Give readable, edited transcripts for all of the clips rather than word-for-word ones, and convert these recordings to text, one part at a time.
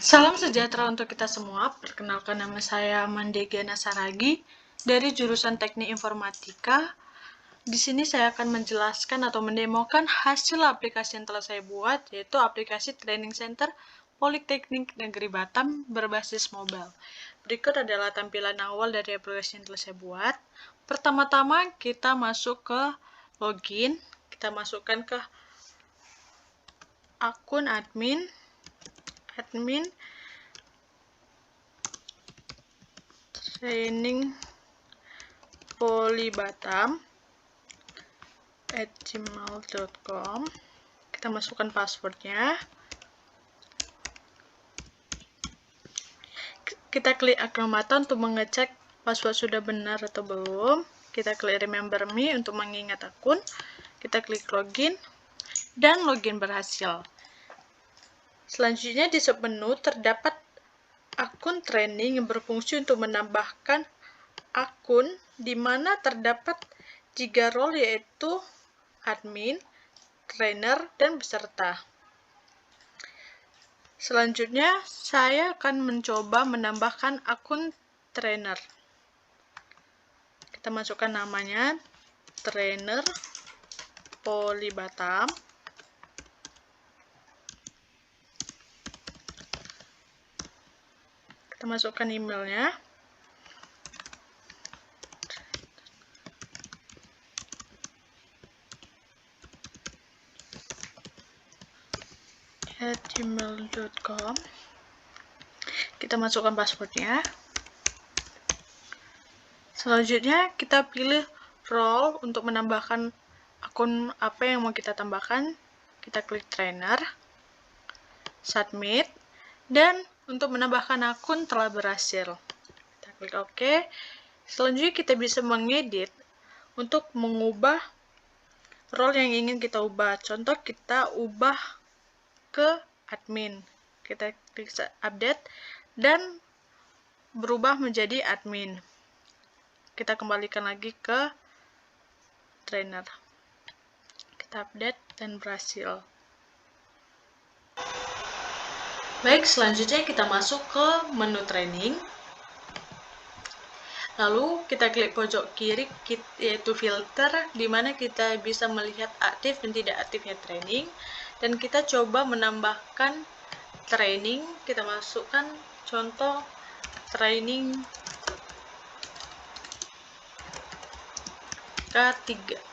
Salam sejahtera untuk kita semua. Perkenalkan, nama saya Mandegana Saragi dari jurusan Teknik Informatika. Di sini saya akan menjelaskan atau mendemokan hasil aplikasi yang telah saya buat, yaitu aplikasi Training Center Politeknik Negeri Batam berbasis mobile. Berikut adalah tampilan awal dari aplikasi yang telah saya buat. Pertama-tama kita masuk ke login, kita masukkan ke akun admin Training polibatam@gmail.com. Kita masukkan passwordnya. Kita klik ikon mata untuk mengecek password sudah benar atau belum. Kita klik remember me untuk mengingat akun. Kita klik login dan login berhasil. Selanjutnya di submenu terdapat akun training yang berfungsi untuk menambahkan akun di mana terdapat 3 role, yaitu admin, trainer, dan peserta. Selanjutnya saya akan mencoba menambahkan akun trainer. Kita masukkan namanya trainer Polibatam. Kita masukkan emailnya. @gmail.com. Kita masukkan passwordnya. Selanjutnya kita pilih role untuk menambahkan akun apa yang mau kita tambahkan. Kita klik trainer, submit, dan untuk menambahkan akun telah berhasil. Kita klik OK. Selanjutnya kita bisa mengedit untuk mengubah role yang ingin kita ubah. Contoh, kita ubah ke admin. Kita klik update dan berubah menjadi admin. Kita kembalikan lagi ke trainer. Kita update dan berhasil. Baik, selanjutnya kita masuk ke menu training. Lalu kita klik pojok kiri, yaitu filter, di mana kita bisa melihat aktif dan tidak aktifnya training. Dan kita coba menambahkan training. Kita masukkan contoh training K3.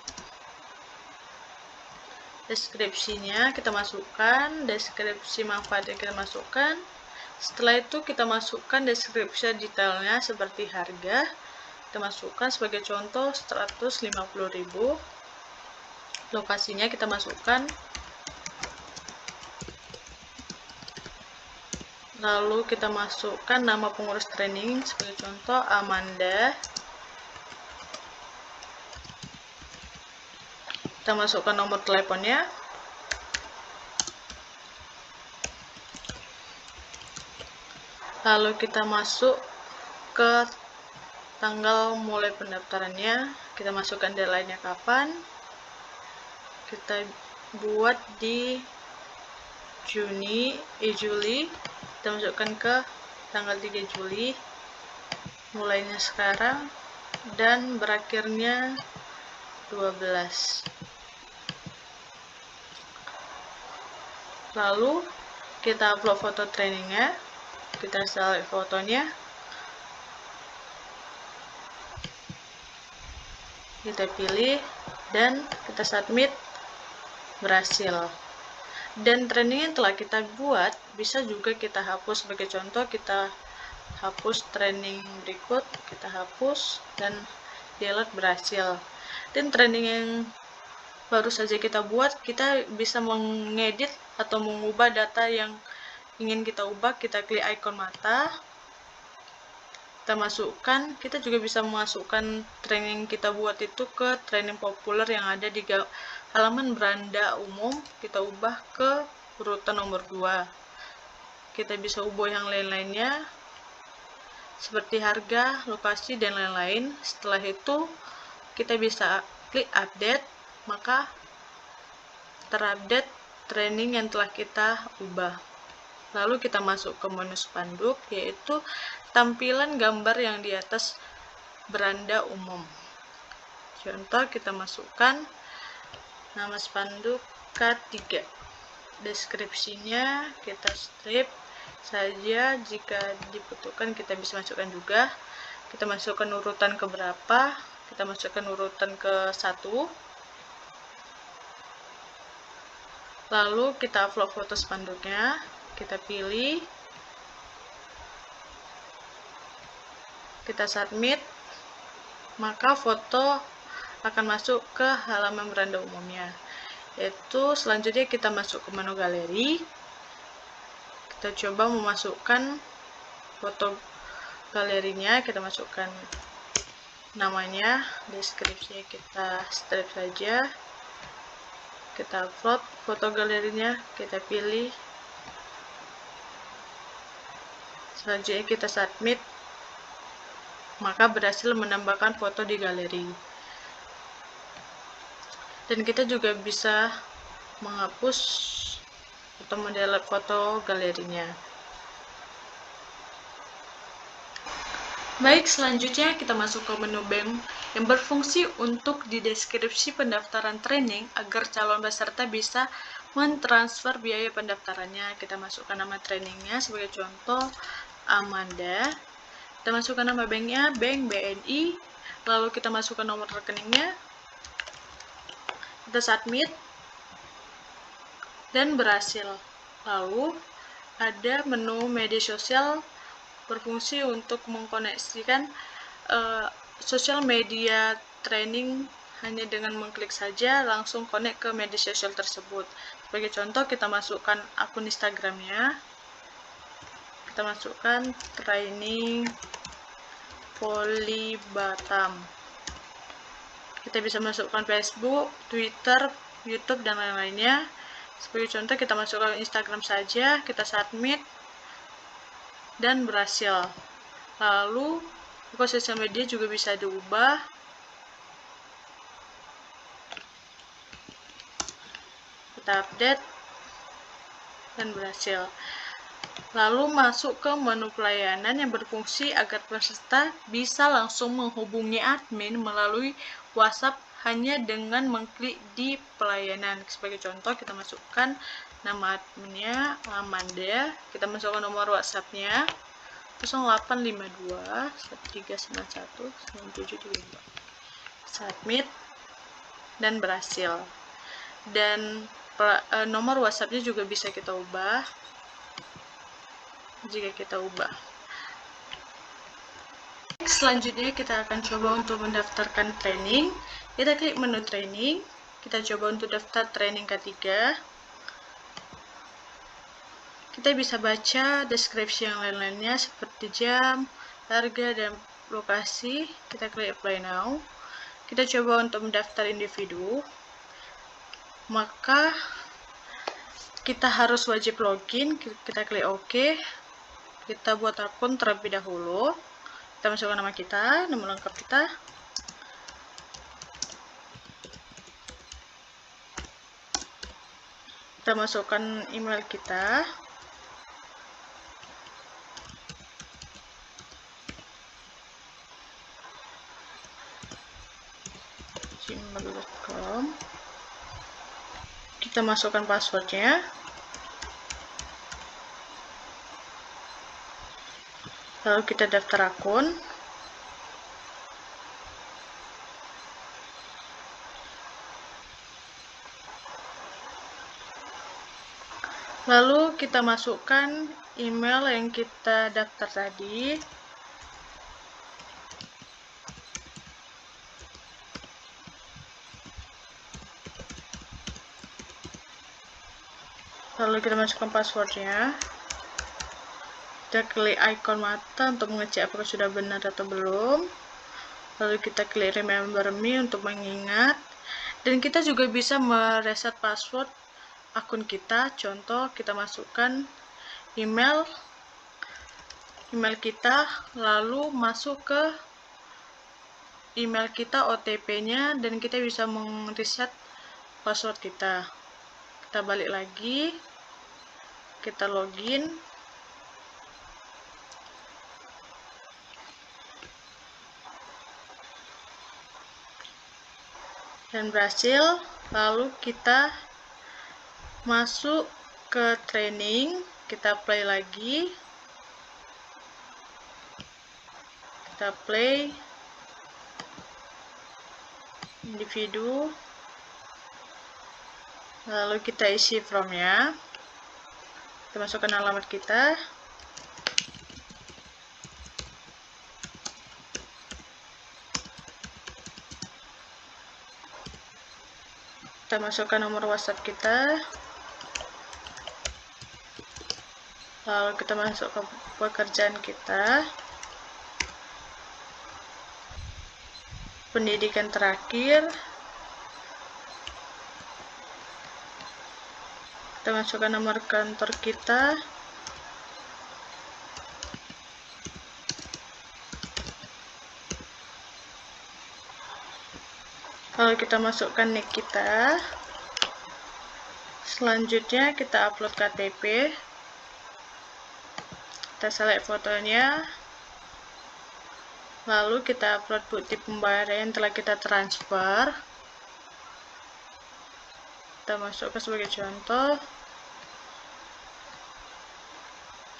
Deskripsinya kita masukkan, deskripsi manfaatnya kita masukkan. Setelah itu kita masukkan deskripsi detailnya seperti harga. Kita masukkan sebagai contoh 150.000. Lokasinya kita masukkan. Lalu kita masukkan nama pengurus training sebagai contoh Amanda. Kita masukkan nomor teleponnya. Lalu kita masuk ke tanggal mulai pendaftarannya. Kita masukkan deadline-nya kapan. Kita buat di Juli. Kita masukkan ke tanggal 3 Juli. Mulainya sekarang dan berakhirnya 12. Lalu kita upload foto trainingnya. Kita select fotonya. Kita pilih dan kita submit. Berhasil. Dan training yang telah kita buat bisa juga kita hapus. Sebagai contoh, kita hapus training berikut, kita hapus dan delete, berhasil. Dan training yang baru saja kita buat, kita bisa mengedit atau mengubah data yang ingin kita ubah. Kita klik ikon mata, kita masukkan. Kita juga bisa memasukkan training kita buat itu ke training populer yang ada di halaman beranda umum. Kita ubah ke urutan nomor 2. Kita bisa ubah yang lain-lainnya seperti harga, lokasi, dan lain-lain. Setelah itu kita bisa klik update, maka terupdate training yang telah kita ubah. Lalu kita masuk ke menu spanduk, yaitu tampilan gambar yang di atas beranda umum. Contoh, kita masukkan nama spanduk K3. Deskripsinya kita strip saja, jika dibutuhkan kita bisa masukkan juga. Kita masukkan urutan ke berapa, kita masukkan urutan ke 1. Lalu kita upload foto spanduknya, kita pilih, kita submit, maka foto akan masuk ke halaman beranda umumnya. Yaitu selanjutnya kita masuk ke menu galeri, kita coba memasukkan foto galerinya, kita masukkan namanya, deskripsinya kita strip saja, kita upload foto galerinya, kita pilih, selanjutnya kita submit, maka berhasil menambahkan foto di galeri. Dan kita juga bisa menghapus atau mendelete foto galerinya. Baik, selanjutnya kita masuk ke menu bank yang berfungsi untuk di deskripsi pendaftaran training agar calon peserta bisa mentransfer biaya pendaftarannya. Kita masukkan nama trainingnya, sebagai contoh Amanda. Kita masukkan nama banknya, Bank BNI. Lalu kita masukkan nomor rekeningnya, kita submit, dan berhasil. Lalu ada menu media sosial, berfungsi untuk mengkoneksikan sosial media training. Hanya dengan mengklik saja langsung connect ke media sosial tersebut. Sebagai contoh, kita masukkan akun Instagramnya, kita masukkan training Poli Batam. Kita bisa masukkan Facebook, Twitter, YouTube, dan lain-lainnya. Sebagai contoh, kita masukkan Instagram saja, kita submit, dan berhasil. Lalu, logo sosial media juga bisa diubah. Kita update, dan berhasil. Lalu masuk ke menu pelayanan yang berfungsi agar peserta bisa langsung menghubungi admin melalui WhatsApp hanya dengan mengklik di pelayanan. Sebagai contoh, kita masukkan nama adminnya Amanda, kita masukkan nomor WhatsApp-nya 0852 1391 9732. Submit, dan berhasil. Dan nomor WhatsApp-nya juga bisa kita ubah jika kita ubah. Selanjutnya kita akan coba untuk mendaftarkan training. Kita klik menu training, kita coba untuk daftar training K3. Kita bisa baca deskripsi yang lain-lainnya seperti jam, harga, dan lokasi. Kita klik apply now. Kita coba untuk mendaftar individu. Maka kita harus wajib login, kita klik OK. Kita buat akun terlebih dahulu. Kita masukkan nama kita, nama lengkap kita. Kita masukkan email kita. gmail.com. Kita masukkan passwordnya. Lalu kita daftar akun. Lalu kita masukkan email yang kita daftar tadi. Lalu kita masukkan passwordnya. Kita klik icon mata untuk mengecek apakah sudah benar atau belum. Lalu kita klik remember me untuk mengingat. Dan kita juga bisa mereset password akun kita. Contoh, kita masukkan email kita, lalu masuk ke email kita, OTP-nya, dan kita bisa mereset password kita. Kita balik lagi, kita login. Dan berhasil. Lalu kita masuk ke training, kita play lagi. Kita play individu, lalu kita isi formnya, kita masukkan alamat kita, masukkan nomor WhatsApp kita, lalu kita masuk ke pekerjaan kita, pendidikan terakhir, kita masukkan nomor kantor kita, lalu kita masukkan nick kita. Selanjutnya kita upload KTP, kita select fotonya, lalu kita upload bukti pembayaran yang telah kita transfer. Kita masukkan sebagai contoh,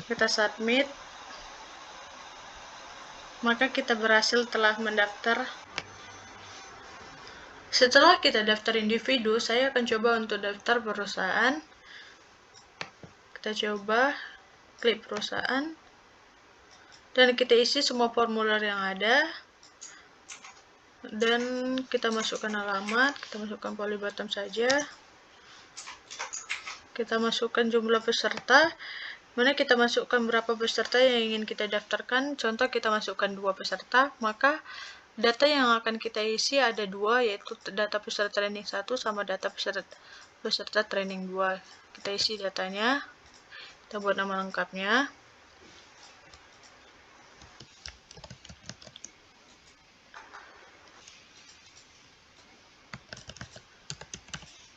kita submit, maka kita berhasil telah mendaftar. Setelah kita daftar individu, saya akan coba untuk daftar perusahaan. Kita coba klik perusahaan, dan kita isi semua formulir yang ada, dan kita masukkan alamat, kita masukkan Polybottom saja, kita masukkan jumlah peserta, mana kita masukkan berapa peserta yang ingin kita daftarkan. Contoh kita masukkan 2 peserta, maka data yang akan kita isi ada 2, yaitu data peserta training 1 sama data peserta training 2. Kita isi datanya, kita buat nama lengkapnya.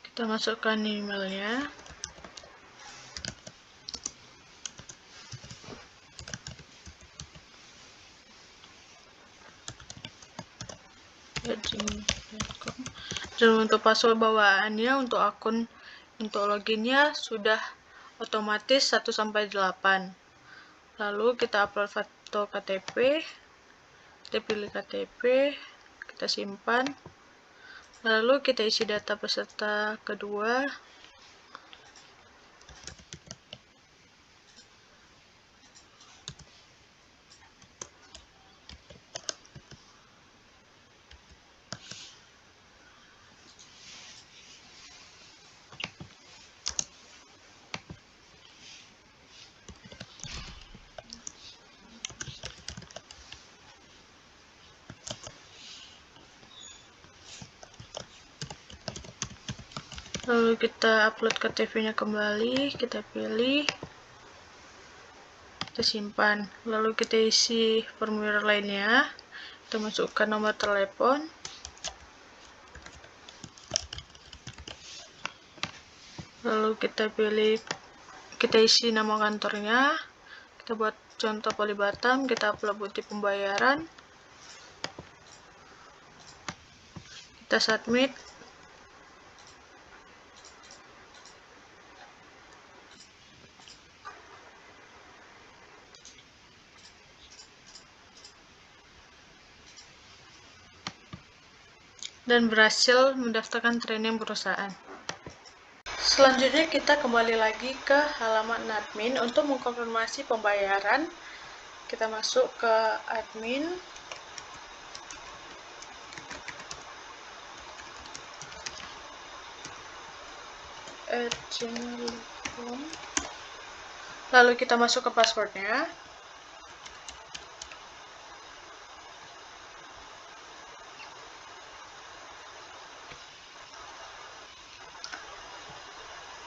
Kita masukkan emailnya. Dan untuk password bawaannya, untuk akun, untuk loginnya sudah otomatis 1-8. Lalu kita upload foto KTP, kita pilih KTP, kita simpan, lalu kita isi data peserta kedua, lalu kita upload KTP-nya kembali, kita pilih, kita simpan, lalu kita isi formulir lainnya, kita masukkan nomor telepon, lalu kita pilih, kita isi nama kantornya, kita buat contoh Polybottom, kita upload bukti pembayaran, kita submit. Dan berhasil mendaftarkan training perusahaan. Selanjutnya kita kembali lagi ke halaman admin untuk mengkonfirmasi pembayaran. Kita masuk ke admin, lalu kita masuk ke passwordnya.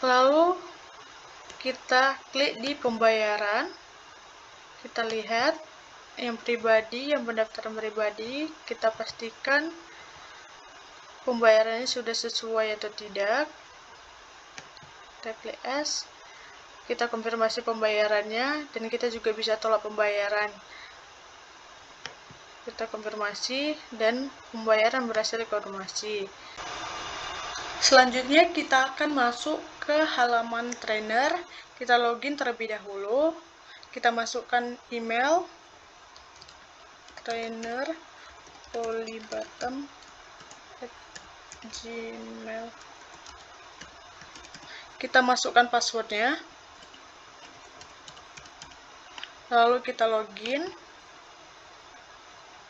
Lalu kita klik di pembayaran, kita lihat yang pribadi, yang pendaftaran pribadi, kita pastikan pembayarannya sudah sesuai atau tidak. Kita klik S, Kita konfirmasi pembayarannya, dan kita juga bisa tolak pembayaran. Kita konfirmasi dan pembayaran berhasil dikonfirmasi. Selanjutnya kita akan masuk ke halaman trainer. Kita login terlebih dahulu. Kita masukkan email trainer polybatam@gmail. Kita masukkan passwordnya. Lalu kita login.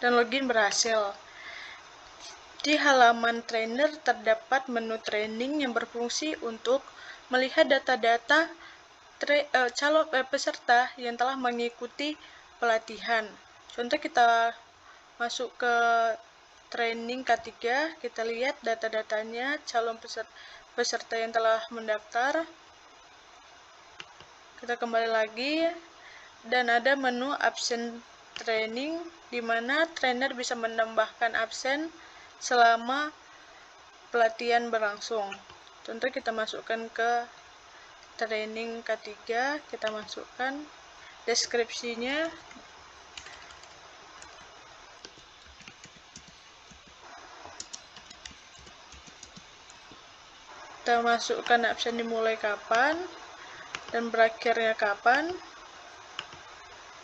Dan login berhasil. Di halaman trainer terdapat menu training yang berfungsi untuk melihat data-data calon peserta yang telah mengikuti pelatihan. Contoh, kita masuk ke training K3, kita lihat data-datanya calon peserta yang telah mendaftar. Kita kembali lagi, dan ada menu absen training, di mana trainer bisa menambahkan absen selama pelatihan berlangsung. Contoh, kita masukkan ke training K3, kita masukkan deskripsinya. Kita masukkan absen dimulai kapan dan berakhirnya kapan.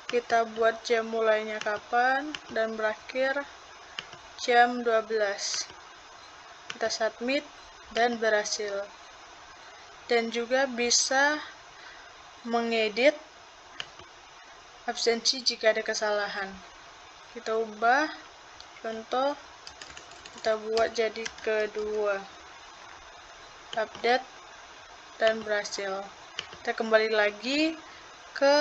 Kita buat jam mulainya kapan dan berakhir jam 12. Kita submit dan berhasil. Dan juga bisa mengedit absensi jika ada kesalahan. Kita ubah, contoh kita buat jadi kedua, update, dan berhasil. Kita kembali lagi ke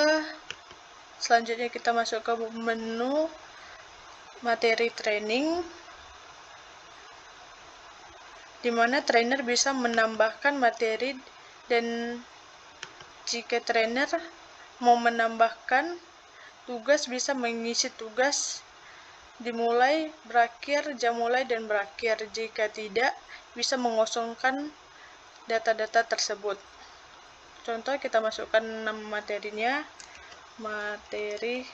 selanjutnya, kita masuk ke menu materi training, di mana trainer bisa menambahkan materi, dan jika trainer mau menambahkan tugas, bisa mengisi tugas dimulai, berakhir, jam mulai, dan berakhir. Jika tidak, bisa mengosongkan data-data tersebut. Contoh, kita masukkan nama materinya, materi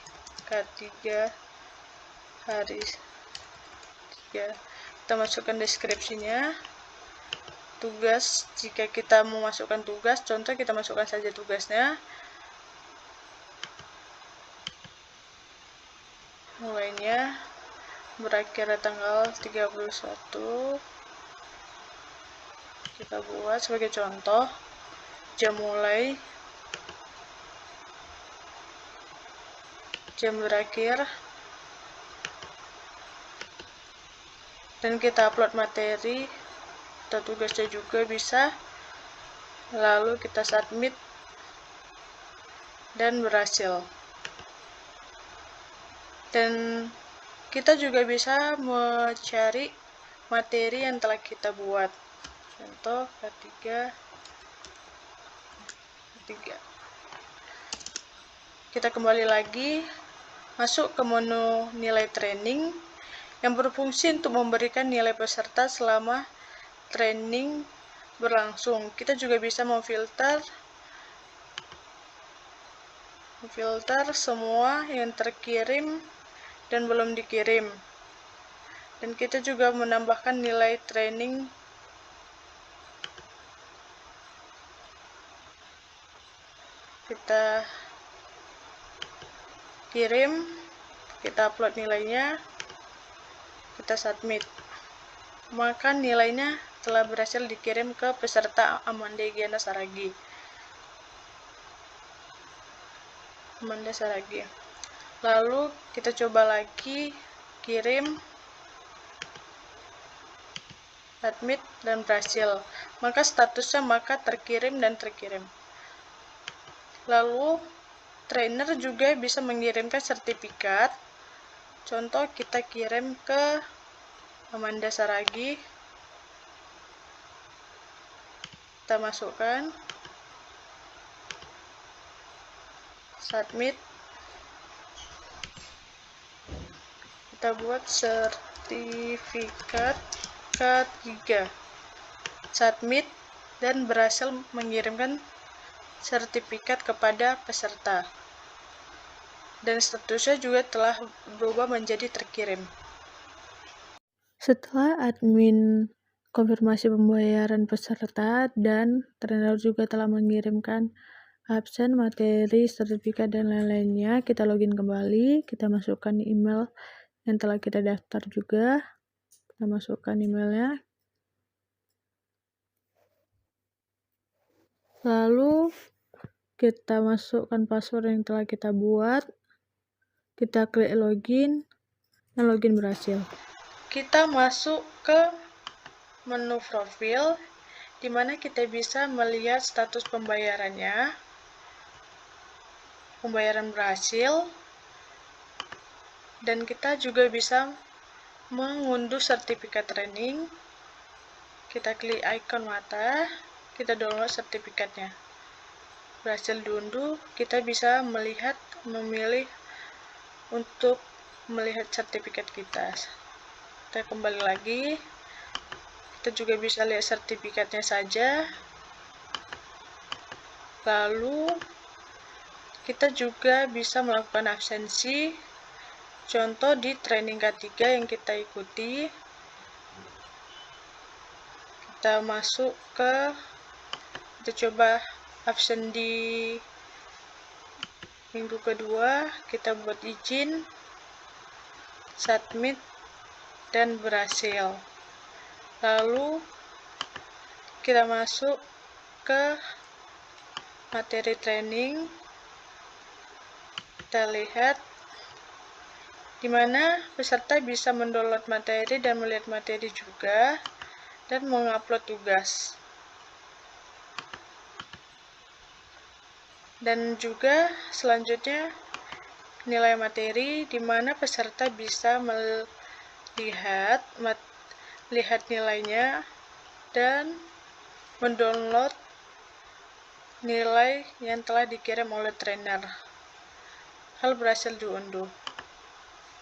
K3 hari 3. Kita masukkan deskripsinya, tugas, jika kita mau masukkan tugas, contoh kita masukkan saja tugasnya, mulainya, berakhir tanggal 31. Kita buat sebagai contoh, jam mulai, jam berakhir, dan kita upload materi atau tugasnya juga bisa. Lalu kita submit dan berhasil. Dan kita juga bisa mencari materi yang telah kita buat. Contoh K3. Kita kembali lagi, masuk ke menu nilai training yang berfungsi untuk memberikan nilai peserta selama training berlangsung. Kita juga bisa memfilter semua yang terkirim dan belum dikirim. Dan kita juga menambahkan nilai training. Kita kirim, kita upload nilainya, kita submit. Maka nilainya telah berhasil dikirim ke peserta Amanda Giana Saragi. Lalu kita coba lagi, kirim, submit, dan berhasil. Maka statusnya terkirim dan terkirim. Lalu trainer juga bisa mengirimkan sertifikat. Contoh, kita kirim ke Amanda Saragi. Kita masukkan, submit. Kita buat sertifikat K3, submit, dan berhasil mengirimkan sertifikat kepada peserta. Dan statusnya juga telah berubah menjadi terkirim. Setelah admin konfirmasi pembayaran peserta dan trainer juga telah mengirimkan absen, materi, sertifikat, dan lain-lainnya, kita login kembali, kita masukkan email yang telah kita daftar juga, kita masukkan emailnya, lalu kita masukkan password yang telah kita buat, kita klik login, dan login berhasil. Kita masuk ke menu profil, di mana kita bisa melihat status pembayarannya, pembayaran berhasil, dan kita juga bisa mengunduh sertifikat training. Kita klik icon mata, kita download sertifikatnya. Berhasil diunduh, kita bisa memilih untuk melihat sertifikat kita. Kita kembali lagi, kita juga bisa lihat sertifikatnya saja. Lalu kita juga bisa melakukan absensi, contoh di training K3 yang kita ikuti. Kita masuk kita coba absen di minggu kedua, kita buat izin, submit, dan berhasil. Lalu kita masuk ke materi training, kita lihat di mana peserta bisa mendownload materi dan melihat materi juga, dan mengupload tugas. Dan juga selanjutnya nilai materi, di mana peserta bisa melihat nilainya dan mendownload nilai yang telah dikirim oleh trainer. Hal berhasil diunduh.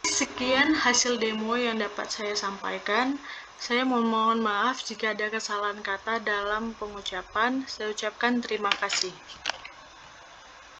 Sekian hasil demo yang dapat saya sampaikan. Saya mohon maaf jika ada kesalahan kata dalam pengucapan. Saya ucapkan terima kasih.